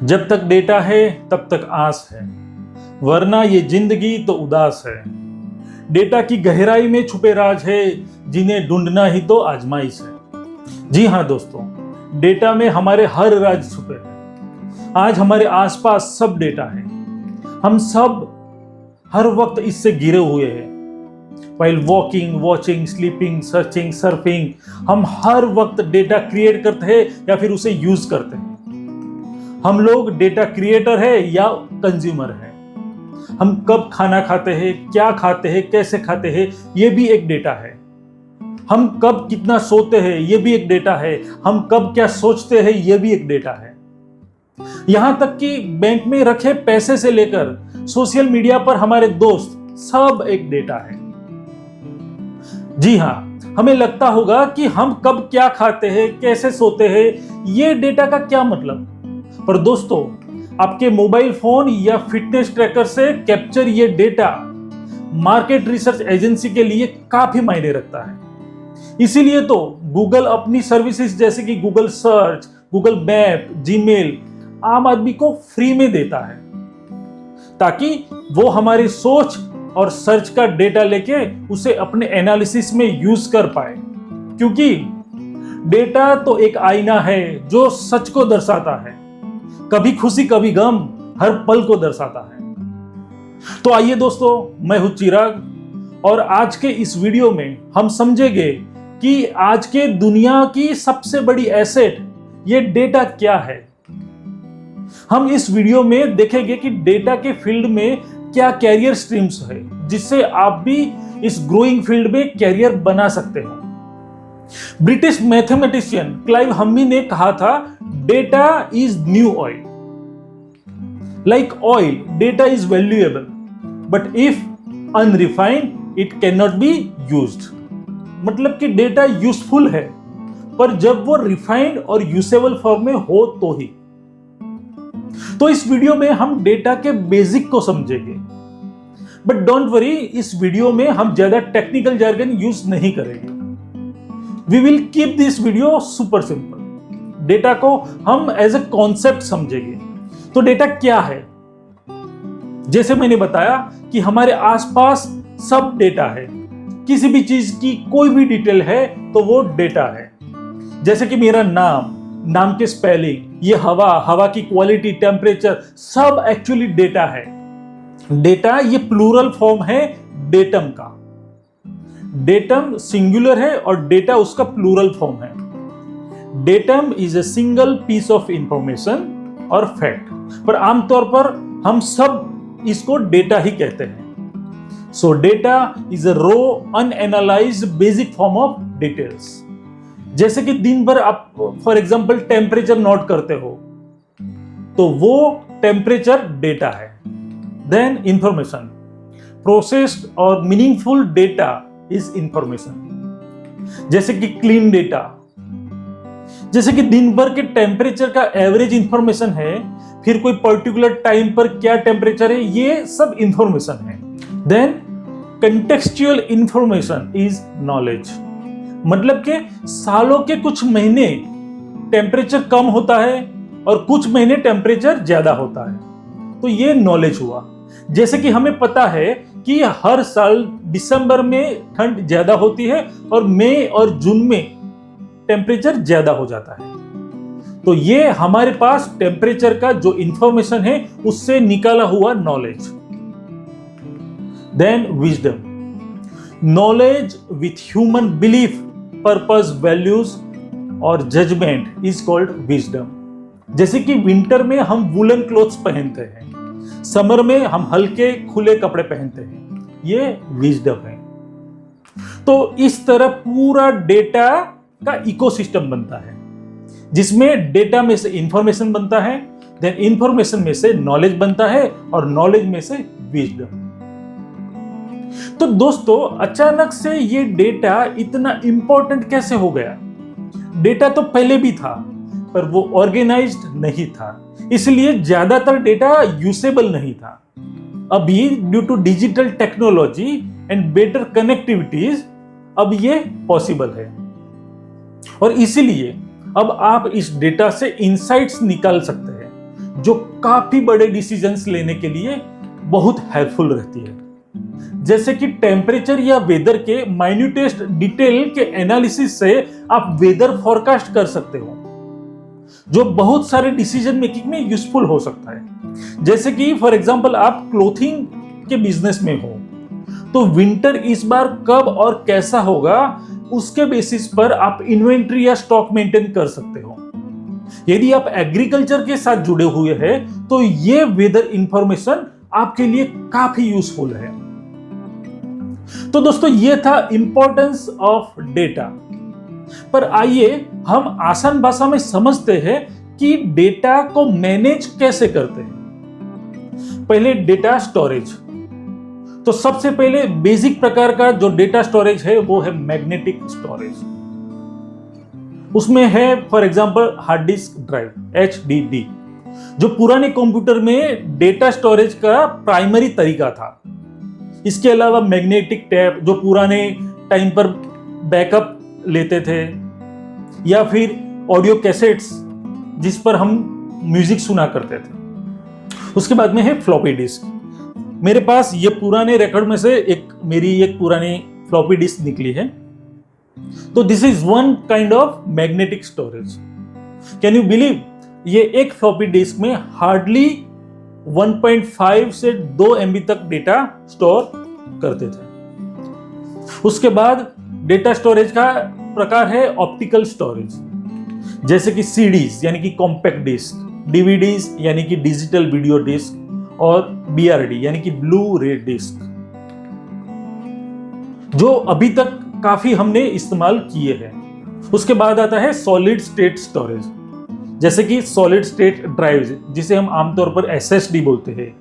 जब तक डेटा है तब तक आस है, वरना ये जिंदगी तो उदास है। डेटा की गहराई में छुपे राज है, जिन्हें ढूंढना ही तो आजमाइश है। जी हाँ दोस्तों, डेटा में हमारे हर राज छुपे हैं। आज हमारे आसपास सब डेटा है, हम सब हर वक्त इससे घिरे हुए हैं। While walking, watching, sleeping, searching, surfing, हम हर वक्त डेटा क्रिएट करते हैं या फिर उसे यूज करते हैं। हम लोग डेटा क्रिएटर है या कंज्यूमर है। हम कब खाना खाते हैं, क्या खाते हैं, कैसे खाते हैं, ये भी एक डेटा है। हम कब कितना सोते हैं, ये भी एक डेटा है। हम कब क्या सोचते हैं, ये भी एक डेटा है। यहां तक कि बैंक में रखे पैसे से लेकर सोशल मीडिया पर हमारे दोस्त, सब एक डेटा है। जी हाँ, हमें लगता होगा कि हम कब क्या खाते हैं, कैसे सोते हैं, ये डेटा का क्या मतलब। पर दोस्तों, आपके मोबाइल फोन या फिटनेस ट्रैकर से कैप्चर ये डेटा मार्केट रिसर्च एजेंसी के लिए काफी मायने रखता है। इसीलिए तो गूगल अपनी सर्विसेज जैसे कि Google search, Google map, Gmail आम आदमी को फ्री में देता है, ताकि वो हमारी सोच और सर्च का डेटा लेके उसे अपने एनालिसिस में यूज कर पाए। क्योंकि डेटा तो एक आईना है जो सच को दर्शाता है, कभी खुशी कभी गम, हर पल को दर्शाता है। तो आइए दोस्तों, मैं हूं चिराग और आज के इस वीडियो में हम समझेंगे कि आज के दुनिया की सबसे बड़ी एसेट ये डेटा क्या है। हम इस वीडियो में देखेंगे कि डेटा के फील्ड में क्या कैरियर स्ट्रीम्स है, जिससे आप भी इस ग्रोइंग फील्ड में कैरियर बना सकते हो। ब्रिटिश मैथमेटिशियन क्लाइव हम्मी ने कहा था, data is new oil. Like oil, data is valuable, but if unrefined it can not be used. मतलब कि डेटा यूजफुल है, पर जब वो रिफाइंड और यूजेबल फॉर्म में हो तो ही। तो इस वीडियो में हम डेटा के बेसिक को समझेंगे, बट डोंट वरी, इस वीडियो में हम ज्यादा टेक्निकल jargon यूज नहीं करेंगे। We will keep this video super simple. Data को हम एज ए कॉन्सेप्ट समझेंगे। तो डेटा क्या है? जैसे मैंने बताया कि हमारे आसपास सब डेटा है। किसी भी चीज की कोई भी डिटेल है तो वो डेटा है। जैसे कि मेरा नाम, नाम के स्पेलिंग, ये हवा की क्वालिटी, टेम्परेचर, सब एक्चुअली डेटा है। डेटा ये प्लूरल फॉर्म है डेटम का। डेटम सिंगुलर है और डेटा उसका प्लूरल फॉर्म है। Datum is a single piece of information और फैक्ट, पर आमतौर पर हम सब इसको डेटा ही कहते हैं। So data is a raw unanalysed basic form of details. जैसे कि दिन भर आप फॉर एग्जांपल टेम्परेचर नोट करते हो, तो वो टेम्परेचर डेटा है। देन इंफॉर्मेशन, प्रोसेस्ड और मीनिंगफुल डेटा इज इंफॉर्मेशन। जैसे कि क्लीन डेटा, जैसे कि दिन भर के टेम्परेचर का एवरेज इंफॉर्मेशन है, फिर कोई पर्टिकुलर टाइम पर क्या टेम्परेचर है, ये सब इंफॉर्मेशन है। Then contextual information is knowledge. मतलब के सालों के कुछ महीने टेम्परेचर कम होता है और कुछ महीने टेम्परेचर ज्यादा होता है, तो ये नॉलेज हुआ। जैसे कि हमें पता है कि हर साल दिसंबर में ठंड ज्यादा होती है और मई और जून में टेम्परेचर ज्यादा हो जाता है, तो ये हमारे पास टेम्परेचर का जो इंफॉर्मेशन है उससे निकाला हुआ नॉलेज। देन wisdom, knowledge with human belief, purpose, values और जजमेंट इज कॉल्ड विजडम। जैसे कि विंटर में हम वुलन क्लोथ्स पहनते हैं, समर में हम हल्के खुले कपड़े पहनते हैं, ये विजडम है। तो इस तरह पूरा डेटा का इकोसिस्टम बनता है, जिसमें डेटा में से इंफॉर्मेशन बनता है, देन इंफॉर्मेशन में से नॉलेज बनता है और नॉलेज में से विजडम। तो दोस्तों, अचानक से ये डेटा इतना इंपॉर्टेंट कैसे हो गया? डेटा तो पहले भी था, पर वो ऑर्गेनाइज्ड नहीं था, इसलिए ज्यादातर डेटा यूजेबल नहीं था। अभी due to digital technology and better connectivities अब ये पॉसिबल है, और इसीलिए अब आप इस डेटा से इंसाइट्स निकाल सकते हैं। जो काफी बड़े डिसीजंस लेने के लिए बहुत हेल्पफुल रहती है। जैसे कि टेम्परेचर या वेदर के माइन्यूटेस्ट डिटेल के एनालिसिस से आप वेदर फोरकास्ट कर सकते हो, जो बहुत सारे डिसीजन मेकिंग में यूजफुल हो सकता है। जैसे कि फॉर एग्जांपल आप क्लोथिंग के बिजनेस में हो, तो विंटर इस बार कब और कैसा होगा, उसके बेसिस पर आप इन्वेंट्री या स्टॉक मेंटेन कर सकते हो। यदि आप एग्रीकल्चर के साथ जुड़े हुए हैं तो ये वेदर इंफॉर्मेशन आपके लिए काफी यूजफुल है। तो दोस्तों, ये था इंपॉर्टेंस ऑफ डेटा। पर आइए हम आसान भाषा में समझते हैं कि डेटा को मैनेज कैसे करते हैं। पहले डेटा स्टोरेज। तो सबसे पहले बेसिक प्रकार का जो डेटा स्टोरेज है वो है मैग्नेटिक स्टोरेज। उसमें है for example hard disk drive, HDD, जो पुराने कंप्यूटर में डेटा स्टोरेज का प्राइमरी तरीका था। इसके अलावा मैग्नेटिक टैप, जो पुराने टाइम पर बैकअप लेते थे, या फिर ऑडियो कैसेट्स जिस पर हम म्यूजिक सुना करते थे। उसके बाद में है फ्लॉपी डिस्क। मेरे पास ये पुराने रिकॉर्ड में से मेरी एक पुरानी फ्लॉपी डिस्क निकली है। तो this is one kind of magnetic storage. Can you believe, ये एक फ्लॉपी डिस्क में हार्डली 1.5 से 2 MB तक डेटा स्टोर करते थे। उसके बाद डेटा स्टोरेज का प्रकार है ऑप्टिकल स्टोरेज, जैसे कि CDs यानी कि कॉम्पैक्ट डिस्क, DVDs यानी कि डिजिटल वीडियो डिस्क, और BRD यानी कि ब्लू रे डिस्क, जो अभी तक काफी हमने इस्तेमाल किए हैं। उसके बाद आता है सॉलिड स्टेट स्टोरेज, जैसे कि सॉलिड स्टेट ड्राइव, जिसे हम आमतौर पर SSD बोलते हैं,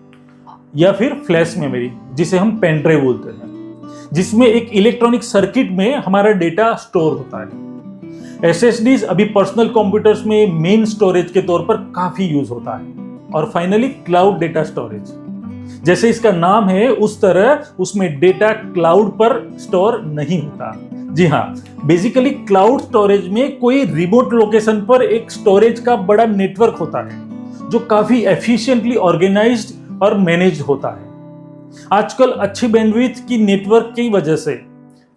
या फिर फ्लैश मेमोरी जिसे हम पेन ड्राइव बोलते हैं, जिसमें एक इलेक्ट्रॉनिक सर्किट में हमारा डेटा स्टोर होता है। SSDs अभी पर्सनल कंप्यूटर्स में मेन स्टोरेज के तौर पर काफी यूज होता है। और फाइनली क्लाउड डेटा स्टोरेज, जैसे इसका नाम है उस तरह उसमें डेटा क्लाउड पर स्टोर नहीं होता। जी हाँ, बेसिकली क्लाउड स्टोरेज में कोई रिमोट लोकेशन पर एक स्टोरेज का बड़ा नेटवर्क होता है जो काफी एफिशिएंटली ऑर्गेनाइज्ड और मैनेज होता है। आजकल अच्छी बैंडविड्थ की नेटवर्क की वजह से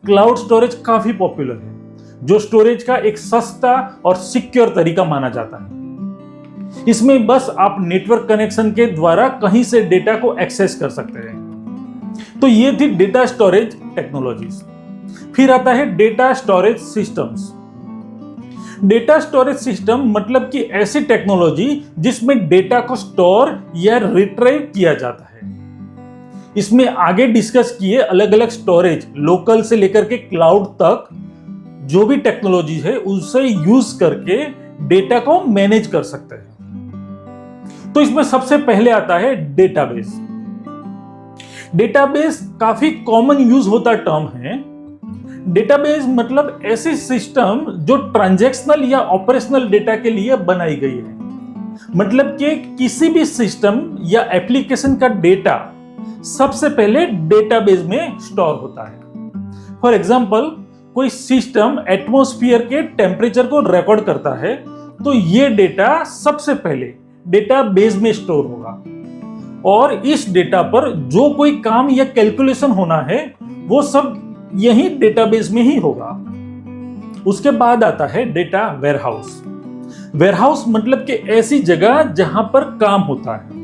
क्लाउड स्टोरेज काफी पॉपुलर है, जो स्टोरेज का एक सस्ता और सिक्योर तरीका माना जाता है। इसमें बस आप नेटवर्क कनेक्शन के द्वारा कहीं से डेटा को एक्सेस कर सकते हैं। तो ये थी डेटा स्टोरेज टेक्नोलॉजीज। फिर आता है data storage systems. Data storage system मतलब कि ऐसी टेक्नोलॉजी जिसमें डेटा को स्टोर या रिट्रीव किया जाता है। इसमें आगे डिस्कस किए अलग अलग स्टोरेज, लोकल से लेकर के क्लाउड तक, जो भी टेक्नोलॉजी है उसे यूज करके डेटा को मैनेज कर सकते हैं। तो इसमें सबसे पहले आता है डेटाबेस। डेटाबेस काफी कॉमन यूज होता टर्म है। डेटाबेस मतलब ऐसी सिस्टम जो ट्रांजैक्शनल या ऑपरेशनल डेटा के लिए बनाई गई है। मतलब कि किसी भी सिस्टम या एप्लीकेशन का डेटा सबसे पहले डेटाबेस में स्टोर होता है। फॉर एग्जांपल, कोई सिस्टम एटमॉस्फेयर के टेम्परेचर को रिकॉर्ड करता है, तो ये डेटा सबसे पहले डेटाबेस में स्टोर होगा और इस डेटा पर जो कोई काम या कैलकुलेशन होना है वो सब यही डेटाबेस में ही होगा। उसके बाद आता है डेटा वेयरहाउस। वेयरहाउस मतलब कि ऐसी जगह जहां पर काम होता है।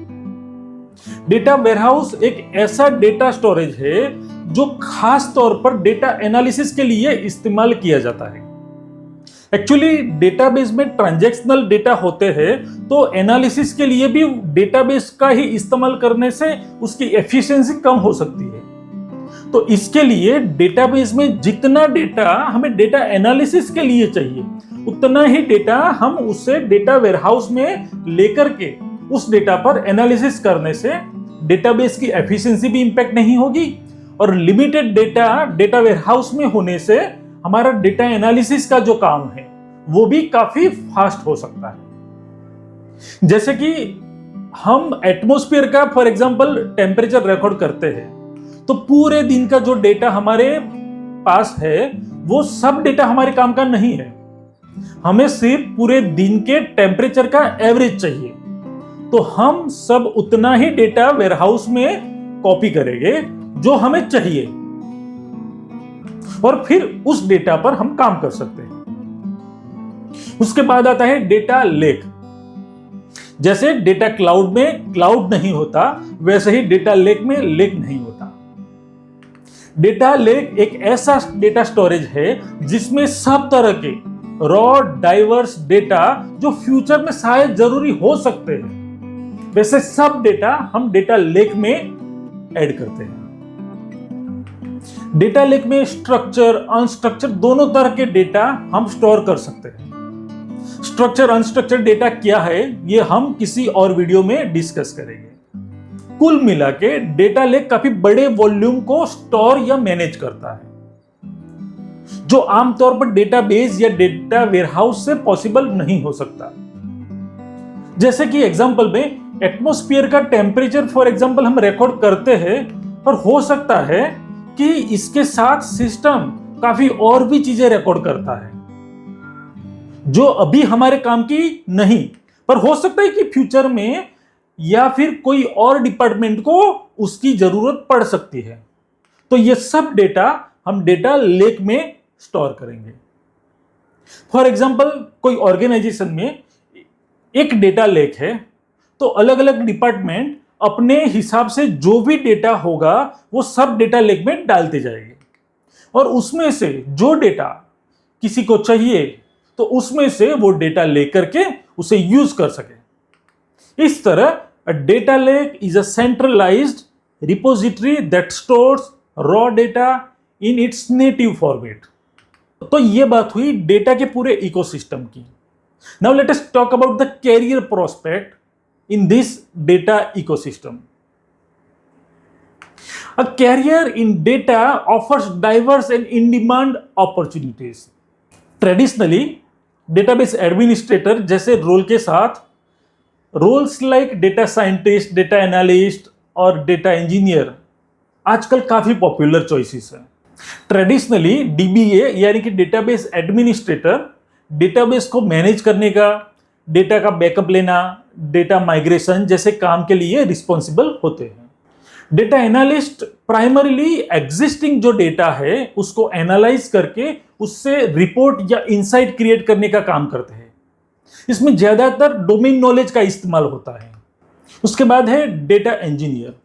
डेटा वेयरहाउस एक ऐसा डेटा स्टोरेज है जो खास तौर पर डेटा एनालिसिस के लिए इस्तेमाल किया जाता है। एक्चुअली डेटाबेस में ट्रांजैक्शनल डेटा होते हैं, तो एनालिसिस के लिए भी डेटाबेस का ही इस्तेमाल करने से उसकी एफिशिएंसी कम हो सकती है। तो इसके लिए डेटाबेस में जितना डेटा हमें डेटा एनालिसिस के लिए चाहिए, उतना ही डेटा हम उससे डेटा वेयरहाउस में लेकर के उस डेटा पर एनालिसिस करने से डेटाबेस की एफिशिएंसी भी इंपैक्ट नहीं होगी, और लिमिटेड डेटा डेटा वेयरहाउस में होने से हमारा डेटा एनालिसिस का जो काम है वो भी काफी फास्ट हो सकता है। जैसे कि हम एटमॉस्फेयर का फॉर एग्जांपल टेम्परेचर रिकॉर्ड करते हैं, तो पूरे दिन का जो डेटा हमारे पास है वो सब डेटा हमारे काम का नहीं है। हमें सिर्फ पूरे दिन के टेम्परेचर का एवरेज चाहिए, तो हम सब उतना ही डेटा वेयरहाउस में कॉपी करेंगे जो हमें चाहिए, और फिर उस डेटा पर हम काम कर सकते हैं। उसके बाद आता है डेटा लेक। जैसे डेटा क्लाउड में क्लाउड नहीं होता, वैसे ही डेटा लेक में लेक नहीं होता। डेटा लेक एक ऐसा डेटा स्टोरेज है जिसमें सब तरह के रॉ डाइवर्स डेटा जो फ्यूचर में शायद जरूरी हो सकते हैं, वैसे सब डेटा हम डेटा लेक में ऐड करते हैं। डेटा लेक में स्ट्रक्चर अनस्ट्रक्चर दोनों तरह के डेटा हम स्टोर कर सकते हैं। स्ट्रक्चर अनस्ट्रक्चर डेटा क्या है ये हम किसी और वीडियो में डिस्कस करेंगे। कुल मिला के डेटा लेक काफी बड़े वॉल्यूम को स्टोर या मैनेज करता है, जो आमतौर पर डेटाबेस या डेटा वेयरहाउस से पॉसिबल नहीं हो सकता। जैसे कि एग्जांपल में एटमॉस्फेयर का टेम्परेचर फॉर एग्जांपल हम रिकॉर्ड करते हैं, पर हो सकता है कि इसके साथ सिस्टम काफी और भी चीजें रिकॉर्ड करता है जो अभी हमारे काम की नहीं, पर हो सकता है कि फ्यूचर में या फिर कोई और डिपार्टमेंट को उसकी जरूरत पड़ सकती है। तो ये सब डेटा हम डेटा लेक में स्टोर करेंगे। फॉर एग्जांपल कोई ऑर्गेनाइजेशन में एक डेटा लेक है, तो अलग अलग डिपार्टमेंट अपने हिसाब से जो भी डेटा होगा वो सब डेटा लेक में डालते जाएंगे, और उसमें से जो डेटा किसी को चाहिए तो उसमें से वो डेटा लेकर के उसे यूज कर सके। इस तरह a data lake is a centralized repository that stores raw data in its native format। तो ये बात हुई डेटा के पूरे इकोसिस्टम की। Now let us talk about the career prospect in this data ecosystem। A career in data offers diverse and in-demand opportunities। Traditionally, database administrator जैसे role के साथ roles like data scientist, data analyst और data engineer आजकल काफी popular choices हैं। Traditionally DBA यानी कि database administrator database को मैनेज करने का, डेटा का बैकअप लेना, डेटा माइग्रेशन जैसे काम के लिए रिस्पॉन्सिबल होते हैं। डेटा एनालिस्ट प्राइमरीली एग्जिस्टिंग जो डेटा है उसको एनालाइज करके उससे रिपोर्ट या इंसाइट क्रिएट करने का काम करते हैं। इसमें ज्यादातर डोमेन नॉलेज का इस्तेमाल होता है। उसके बाद है data engineer.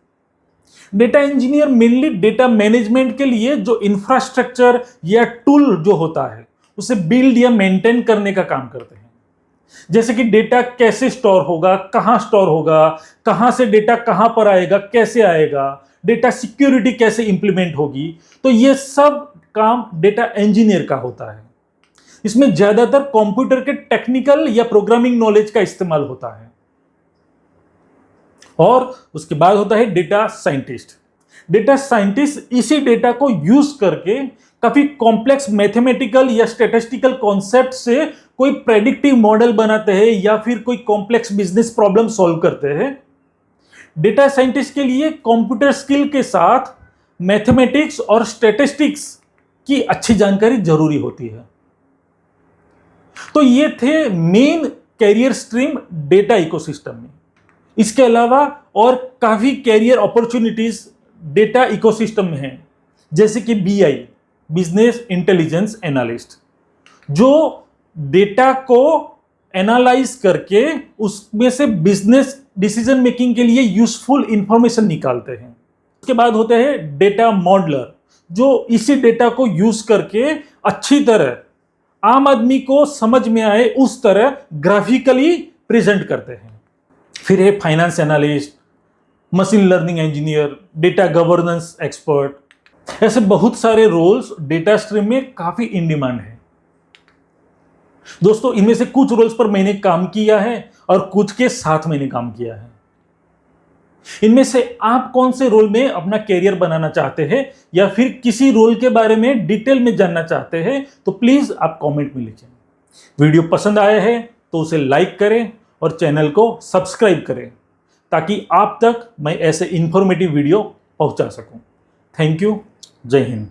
Data engineer mainly data management के लिए जो इंफ्रास्ट्रक्चर या टूल जो होता है उसे बिल्ड या मेंटेन करने का काम करते हैं। जैसे कि डेटा कैसे स्टोर होगा, कहां स्टोर होगा, कहां से डेटा कहां पर आएगा, कैसे आएगा, डेटा सिक्योरिटी कैसे इंप्लीमेंट होगी, तो ये सब काम डेटा इंजीनियर का होता है। इसमें ज्यादातर कंप्यूटर के टेक्निकल या प्रोग्रामिंग नॉलेज का इस्तेमाल होता है। और उसके बाद होता है डेटा साइंटिस्ट। डेटा साइंटिस्ट इसी डेटा को यूज करके काफी कॉम्प्लेक्स मैथमेटिकल या स्टैटिस्टिकल कॉन्सेप्ट से कोई प्रेडिक्टिव मॉडल बनाते हैं या फिर कोई कॉम्प्लेक्स बिजनेस प्रॉब्लम सॉल्व करते हैं। डेटा साइंटिस्ट के लिए कंप्यूटर स्किल के साथ मैथमेटिक्स और स्टैटिस्टिक्स की अच्छी जानकारी जरूरी होती है। तो ये थे main career stream data ecosystem में। इसके अलावा और काफी कैरियर अपॉर्चुनिटीज डेटा इकोसिस्टम में हैं, जैसे कि बीआई, बिजनेस इंटेलिजेंस एनालिस्ट, जो डेटा को एनालाइज करके उसमें से बिजनेस डिसीजन मेकिंग के लिए यूजफुल इंफॉर्मेशन निकालते हैं। उसके बाद होते हैं डेटा मॉडलर, जो इसी डेटा को यूज करके अच्छी तरह आम आदमी को समझ में आए उस तरह ग्राफिकली प्रेजेंट करते हैं। फिर है finance analyst, machine learning engineer, data governance expert. ऐसे बहुत सारे रोल्स डेटा स्ट्रीम में काफी इन डिमांड है। दोस्तों, इनमें से कुछ रोल्स पर मैंने काम किया है और कुछ के साथ मैंने काम किया है। इनमें से आप कौन से रोल में अपना कैरियर बनाना चाहते हैं या फिर किसी रोल के बारे में डिटेल में जानना चाहते हैं, तो प्लीज आप कमेंट में लिखें। वीडियो पसंद आया है तो उसे लाइक करें और चैनल को सब्सक्राइब करें ताकि आप तक मैं ऐसे इंफॉर्मेटिव वीडियो पहुंचा सकूं। Thank you. जय हिंद।